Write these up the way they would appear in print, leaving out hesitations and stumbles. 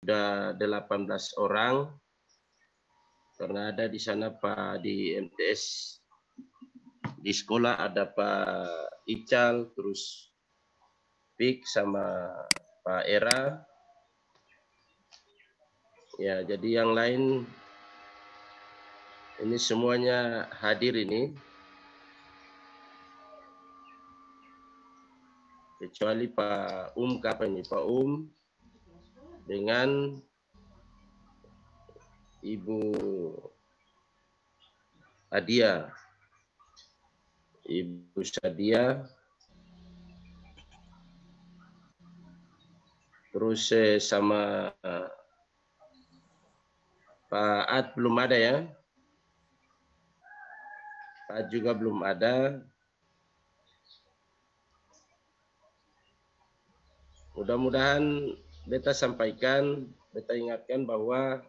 sudah 18 orang karena ada di sana Pak di MTS di sekolah ada Pak Ical, terus Pik sama Pak Era. Ya, jadi yang lain ini semuanya hadir ini. Kecuali Pak kapan ini? Pak dengan Ibu Adia. Ibu Sadia. Terus sama Pak Ad belum ada ya. Pak Ad juga belum ada. Mudah-mudahan beta sampaikan, beta ingatkan bahwa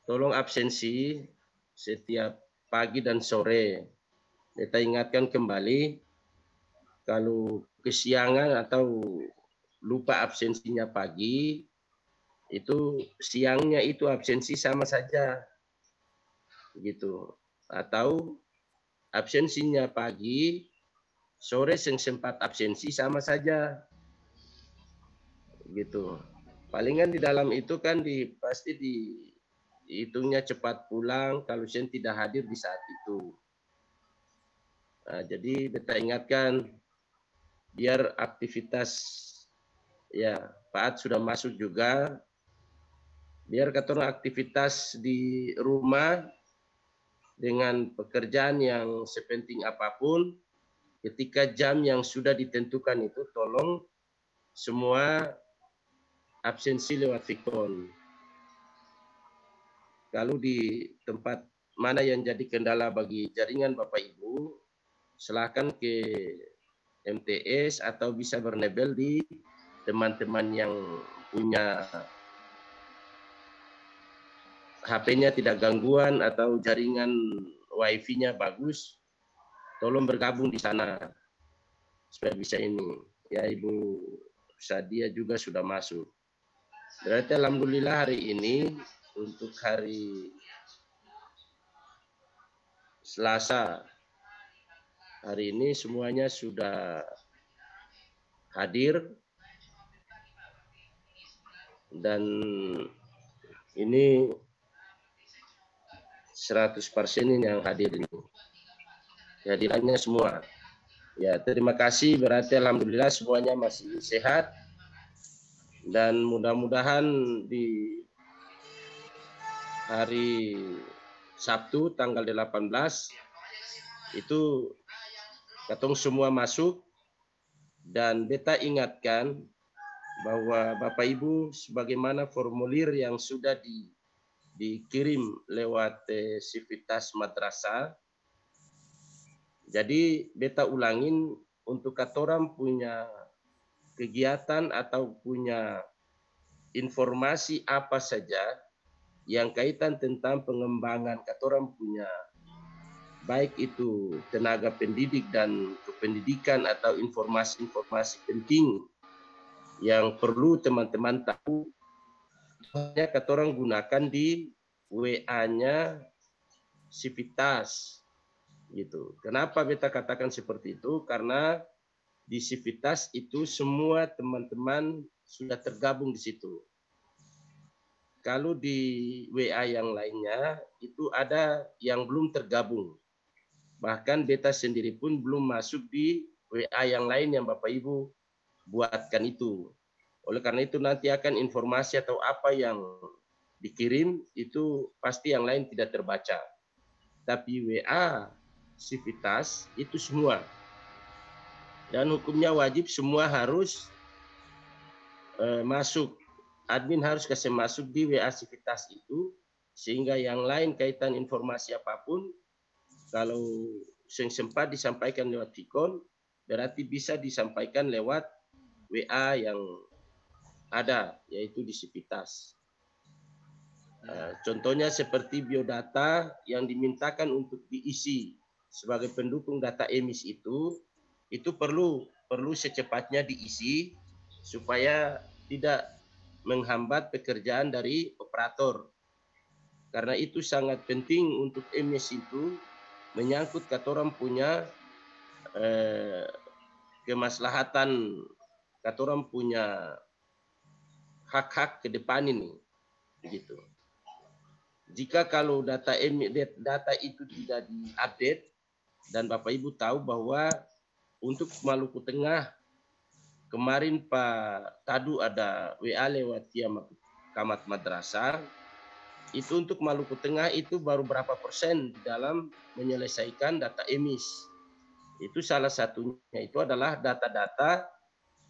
tolong absensi setiap pagi dan sore. Beta ingatkan kembali, kalau kesiangan atau lupa absensinya pagi, itu siangnya itu absensi sama saja. Gitu. Atau absensinya pagi, sore yang sempat absensi sama saja. Gitu. Palingan di dalam itu kan pasti dihitungnya cepat pulang kalau saya tidak hadir di saat itu. Nah, jadi beta ingatkan biar aktivitas ya Pak Ad sudah masuk juga, biar kata aktivitas di rumah dengan pekerjaan yang sepenting apapun, ketika jam yang sudah ditentukan itu tolong semua absensi lewat Vicon. Kalau di tempat mana yang jadi kendala bagi jaringan Bapak Ibu, silakan ke MTS atau bisa bernebel di teman-teman yang punya HP-nya tidak gangguan atau jaringan WiFi-nya bagus, tolong bergabung di sana supaya bisa ini. Ya Ibu Sadia juga sudah masuk. Berarti alhamdulillah hari ini untuk hari Selasa hari ini semuanya sudah hadir dan ini 100% ini yang hadir ini. Kehadirannya semua. Ya, terima kasih, berarti alhamdulillah semuanya masih sehat dan mudah-mudahan di hari Sabtu tanggal 18 itu katong semua masuk dan beta ingatkan bahwa Bapak Ibu sebagaimana formulir yang sudah dikirim lewat Sivitas Madrasah. Jadi beta ulangin untuk katoran punya kegiatan atau punya informasi apa saja yang kaitan tentang pengembangan katoran punya baik itu tenaga pendidik dan kependidikan atau informasi-informasi penting yang perlu teman-teman tahu, hanya katoran gunakan di WA-nya Sivitas gitu. Kenapa beta katakan seperti itu? Karena di Sivitas itu semua teman-teman sudah tergabung di situ. Kalau di WA yang lainnya itu ada yang belum tergabung. Bahkan beta sendiri pun belum masuk di WA yang lain yang Bapak Ibu buatkan itu. Oleh karena itu nanti akan informasi atau apa yang dikirim itu pasti yang lain tidak terbaca. Tapi WA Sivitas itu semua. Dan hukumnya wajib semua harus masuk. Admin harus kasih masuk di WA Sivitas itu sehingga yang lain kaitan informasi apapun kalau sempat disampaikan lewat Vicon berarti bisa disampaikan lewat WA yang ada yaitu di Sivitas. Contohnya seperti biodata yang dimintakan untuk diisi sebagai pendukung data emis itu perlu secepatnya diisi supaya tidak menghambat pekerjaan dari operator. Karena itu sangat penting untuk emis itu menyangkut katoran punya kemaslahatan, katoran punya hak-hak ke depan ini, begitu. Jika kalau data itu tidak diupdate, dan Bapak Ibu tahu bahwa untuk Maluku Tengah kemarin Pak Tadu ada WA lewat Camat Madrasah, itu untuk Maluku Tengah itu baru berapa persen di dalam menyelesaikan data emis. Itu salah satunya itu adalah data-data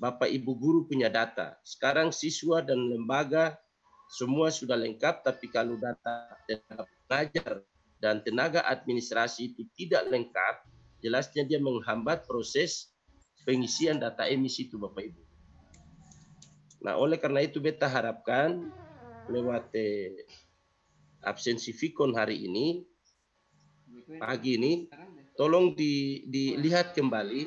Bapak Ibu guru punya data. Sekarang siswa dan lembaga semua sudah lengkap, tapi kalau data pengajar dan tenaga administrasi itu tidak lengkap, jelasnya dia menghambat proses pengisian data emisi itu Bapak Ibu. Nah, oleh karena itu beta harapkan lewat absensi Fikon hari ini, pagi ini, tolong dilihat kembali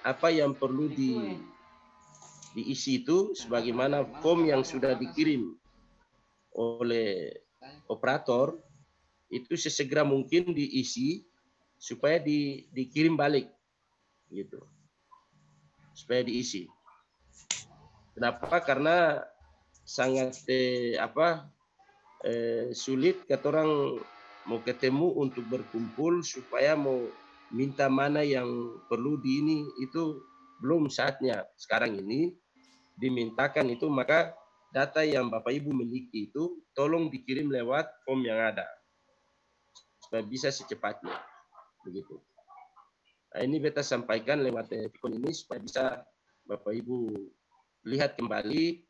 apa yang perlu diisi itu, sebagaimana form yang sudah dikirim oleh operator, itu sesegera mungkin diisi supaya dikirim balik, gitu. Supaya diisi. Kenapa? Karena sangat sulit kata orang mau ketemu untuk berkumpul supaya mau minta mana yang perlu di ini, itu belum saatnya. Sekarang ini dimintakan itu, maka data yang Bapak Ibu miliki itu tolong dikirim lewat form yang ada supaya bisa secepatnya, begitu. Nah, ini beta sampaikan lewat Fikon ini supaya bisa Bapak Ibu lihat kembali,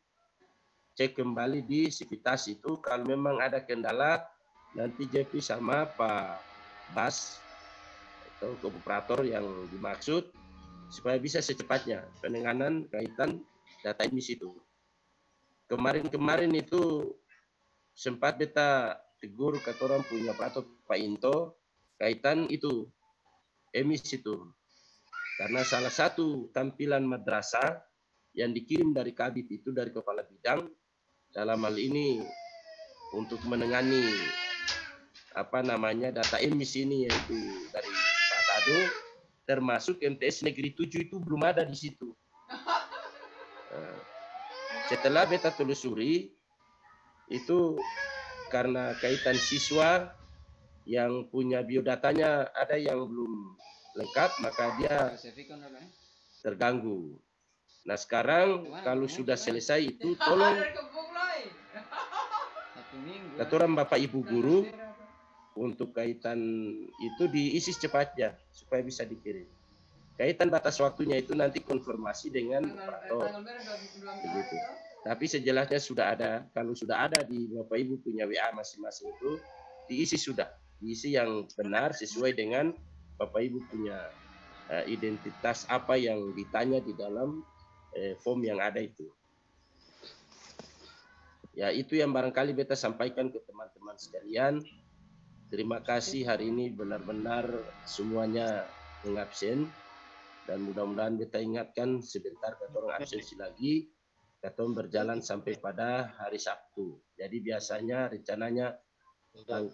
cek kembali di sivitas itu. Kalau memang ada kendala, nanti JP sama Pak Bas atau operator yang dimaksud supaya bisa secepatnya penanganan kaitan data emisi itu. Kemarin itu sempat beta tegur kata orang punya operator Pak Into kaitan itu emisi itu. Karena salah satu tampilan madrasah yang dikirim dari Kabit itu dari kepala bidang dalam hal ini untuk menangani data emisi ini, yaitu dari Pak Tado, termasuk MTS Negeri 7 itu belum ada di situ. Setelah beta telusuri itu karena kaitan siswa yang punya biodatanya ada yang belum lengkap, maka dia terganggu. Nah, sekarang kalau sudah selesai itu tolong aturan Bapak Ibu guru untuk kaitan itu diisi secepatnya supaya bisa dikirim. Kaitan batas waktunya itu nanti konfirmasi dengan operator, begitu. Tapi sejelasnya sudah ada. Kalau sudah ada di Bapak Ibu punya WA masing-masing itu diisi yang benar sesuai dengan Bapak Ibu punya identitas apa yang ditanya di dalam form yang ada itu. Ya, itu yang barangkali beta sampaikan ke teman-teman sekalian. Terima kasih, hari ini benar-benar semuanya mengabsen, dan mudah-mudahan beta ingatkan sebentar kata orang absensi lagi, kata berjalan sampai pada hari Sabtu. Jadi biasanya rencananya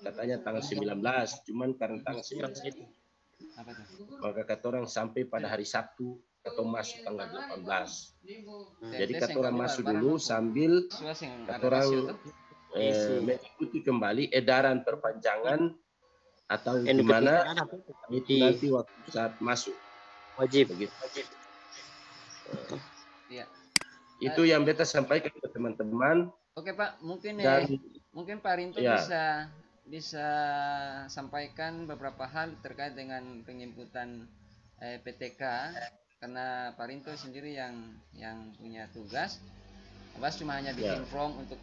katanya tanggal 19, cuman karena tanggal 19 itu maka kata orang sampai pada hari Sabtu atau masuk tanggal 18. Jadi kata orang masuk dulu sambil kata orang mengikuti kembali edaran perpanjangan atau gimana itu nanti waktu saat masuk wajib begitu. Itu yang beta sampaikan ke teman-teman. Oke Pak, mungkin mungkin Pak Rinto bisa sampaikan beberapa hal terkait dengan penginputan PTK, karena Pak Rinto sendiri yang punya tugas. Abbas cuma hanya bikin form untuk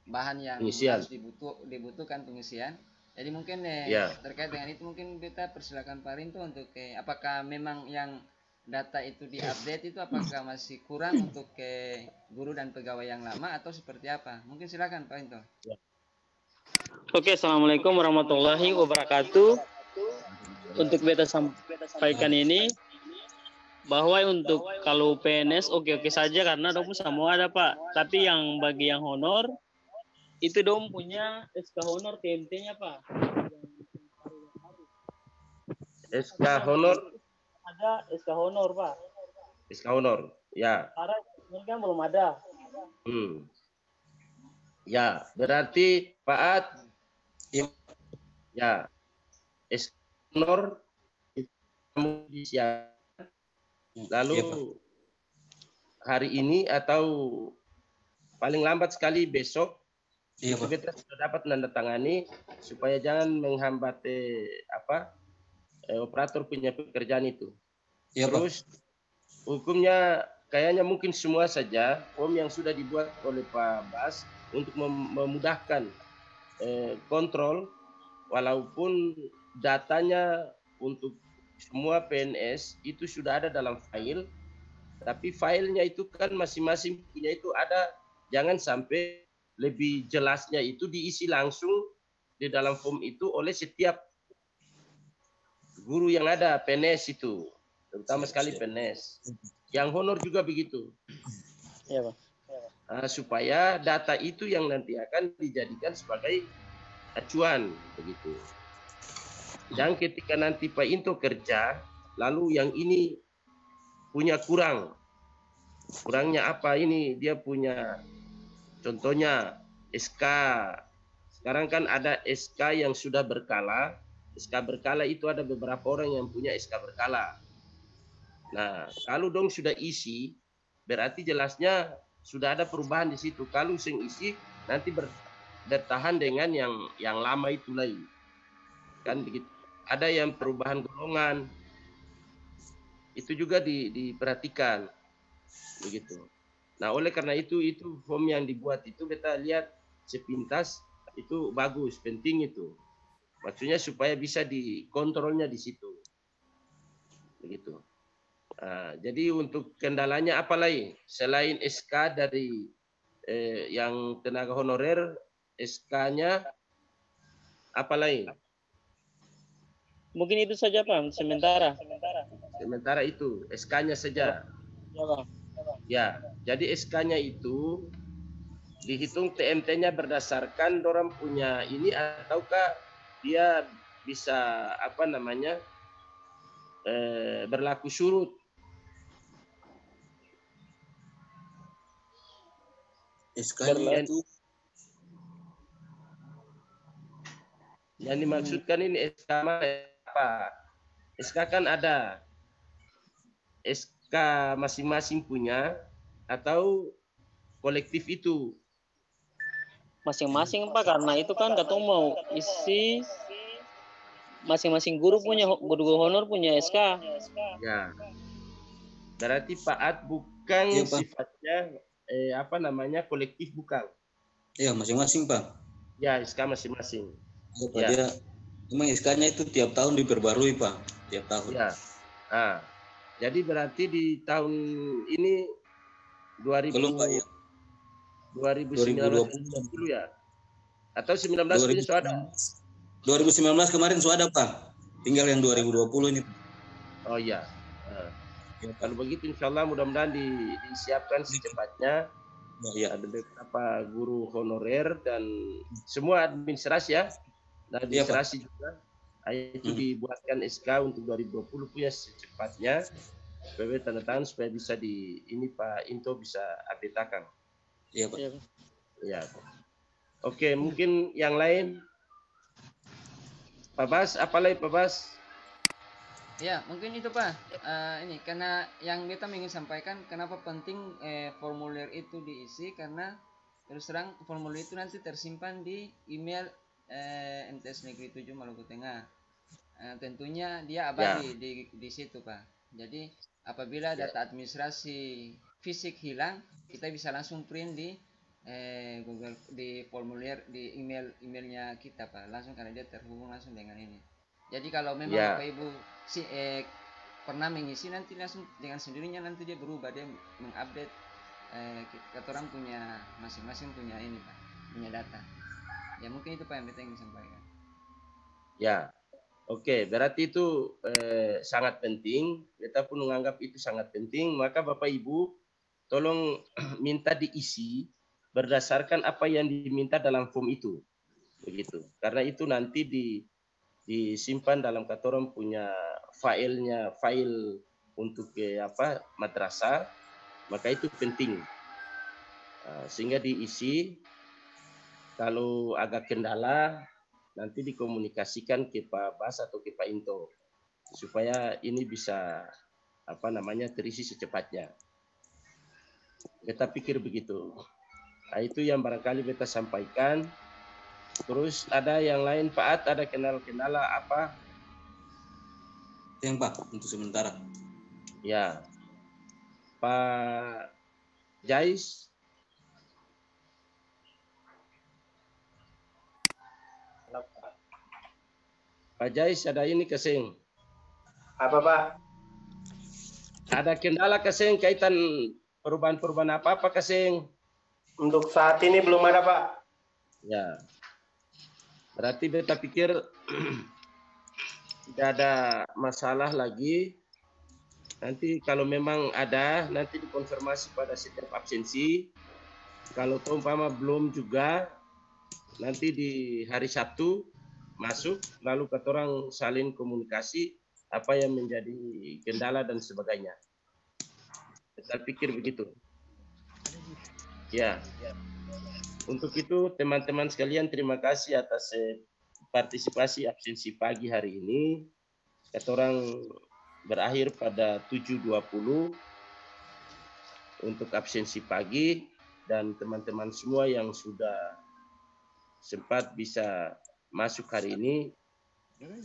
bahan yang harus dibutuhkan pengisian. Jadi mungkin terkait dengan itu mungkin beta persilakan Pak Rinto untuk apakah memang yang data itu diupdate itu apakah masih kurang untuk guru dan pegawai yang lama atau seperti apa? Mungkin silakan Pak Rinto. Oke, assalamualaikum warahmatullahi wabarakatuh. Untuk beta sampaikan ini bahwa untuk kalau PNS oke-oke saja karena dong semua ada Pak. Tapi yang bagi yang honor itu dong punya SK honor TMT-nya Pak. SK honor ada SK honor Pak. SK honor ya. Karena ini kan belum ada. Ya, berarti Pak Ad ya SK honor lalu hari ini atau paling lambat sekali besok itu kita sudah dapat menandatangani supaya jangan menghambat operator punya pekerjaan itu. Terus hukumnya kayaknya mungkin semua saja form yang sudah dibuat oleh Pak Bas untuk memudahkan kontrol, walaupun datanya untuk semua PNS itu sudah ada dalam file, tapi filenya itu kan masing-masing punya itu ada, jangan sampai lebih jelasnya itu diisi langsung di dalam form itu oleh setiap guru yang ada PNS itu, terutama sekali PNS. Yang honor juga begitu. Ya, Pak. Supaya data itu yang nanti akan dijadikan sebagai acuan begitu. Dan ketika nanti Pak Into kerja, lalu yang ini punya kurangnya apa ini? Dia punya contohnya SK. Sekarang kan ada SK yang sudah berkala. SK berkala itu ada beberapa orang yang punya SK berkala. Nah, kalau dong sudah isi, berarti jelasnya sudah ada perubahan di situ. Kalau sing isi nanti bertahan dengan yang lama itu lagi. Kan begitu. Ada yang perubahan golongan. Itu juga diperhatikan. Begitu. Nah, oleh karena itu form yang dibuat itu kita lihat sepintas itu bagus, penting itu. Maksudnya supaya bisa dikontrolnya di situ. Begitu. Jadi untuk kendalanya apa lagi? Selain SK dari yang tenaga honorer, SK-nya apa lagi? Mungkin itu saja Pak, sementara. Sementara itu, SK-nya saja. Ya Pak. Ya, jadi SK-nya itu dihitung TMT-nya berdasarkan orang punya ini ataukah dia bisa berlaku surut. SK-nya yang dimaksudkan ini SK apa? SK kan ada SK masing-masing punya atau kolektif itu? Masing-masing Pak, karena itu kan katong mau isi masing-masing guru honor punya SK. Ya. Berarti Pak Ad bukan ya, sifatnya kolektif bukan? Iya, masing-masing Pak. Ya, SK masing-masing. Ya. Dia memang SK-nya itu tiap tahun diperbarui Pak, tiap tahun. Ya. Jadi berarti di tahun ini 2020 ya? Atau 19 ini sudah ada? 2019 kemarin sudah ada Pak. Tinggal yang 2020 ini. Oh iya. Kalau begitu insya Allah mudah-mudahan disiapkan secepatnya. Ya. Ada beberapa guru honorer dan semua administrasi ya. Dan administrasi juga. Itu dibuatkan SK untuk 2020 punya secepatnya. supaya tanda tangan supaya bisa ini Pak Into bisa update-akan. Iya Pak. Ya. Oke, mungkin yang lain Pak Bas, apa lagi Pak Bas? Ya, mungkin itu Pak. Ini karena yang kita ingin sampaikan kenapa penting formulir itu diisi, karena terus terang formulir itu nanti tersimpan di email MTS Negeri 7 Maluku Tengah. Tentunya dia abadi di situ Pak. Jadi apabila data administrasi fisik hilang, kita bisa langsung print di Google, di formulir di emailnya kita Pak, langsung karena dia terhubung langsung dengan ini. Jadi kalau memang Bapak Ibu pernah mengisi, nanti langsung dengan sendirinya nanti dia berubah, dia mengupdate kita orang punya masing-masing punya ini Pak, punya data. Ya mungkin itu Pak yang kita ingin sampaikan. Ya. Oke, berarti itu sangat penting. Kita pun menganggap itu sangat penting. Maka Bapak Ibu, tolong minta diisi berdasarkan apa yang diminta dalam form itu. Begitu. Karena itu nanti disimpan dalam katoran punya filenya, file untuk madrasah. Maka itu penting. Sehingga diisi. Kalau agak kendala, nanti dikomunikasikan ke Pak Bas atau ke Pak Into supaya ini bisa terisi secepatnya. Beta pikir begitu. Nah, itu yang barangkali beta sampaikan. Terus ada yang lain Pak At, ada kendala apa? Yang Pak untuk sementara. Ya. Pak Jais. Pak Jais, ada ini Keseng. Apa Pak? Ada kendala Keseng kaitan perubahan-perubahan apa Keseng? Untuk saat ini belum ada Pak. Ya. Berarti beta pikir tidak ada masalah lagi. Nanti kalau memang ada, nanti dikonfirmasi pada setiap absensi. Kalau umpama belum juga, nanti di hari Sabtu masuk, lalu kata orang saling komunikasi apa yang menjadi kendala dan sebagainya. Saya pikir begitu. Ya. Untuk itu teman-teman sekalian, terima kasih atas partisipasi absensi pagi hari ini. Kata orang berakhir pada 7.20 untuk absensi pagi, dan teman-teman semua yang sudah sempat bisa masuk hari ini,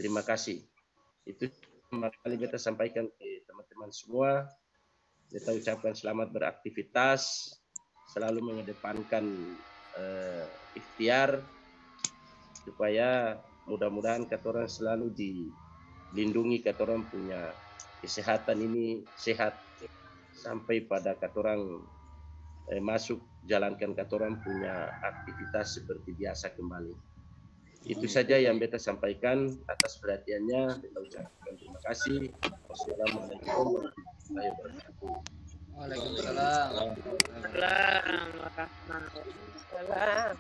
terima kasih. Itu kali kita sampaikan ke teman-teman semua. Kita ucapkan selamat beraktivitas, selalu mengedepankan ikhtiar, supaya mudah-mudahan kata orang selalu dilindungi, kata orang punya kesehatan ini sehat sampai pada kata orang masuk jalankan kata orang punya aktivitas seperti biasa kembali. Itu saja yang beta sampaikan. Atas perhatiannya beta ucapkan terima kasih. Wassalamualaikum warahmatullahi wabarakatuh. Waalaikumsalam. Waalaikumsalam.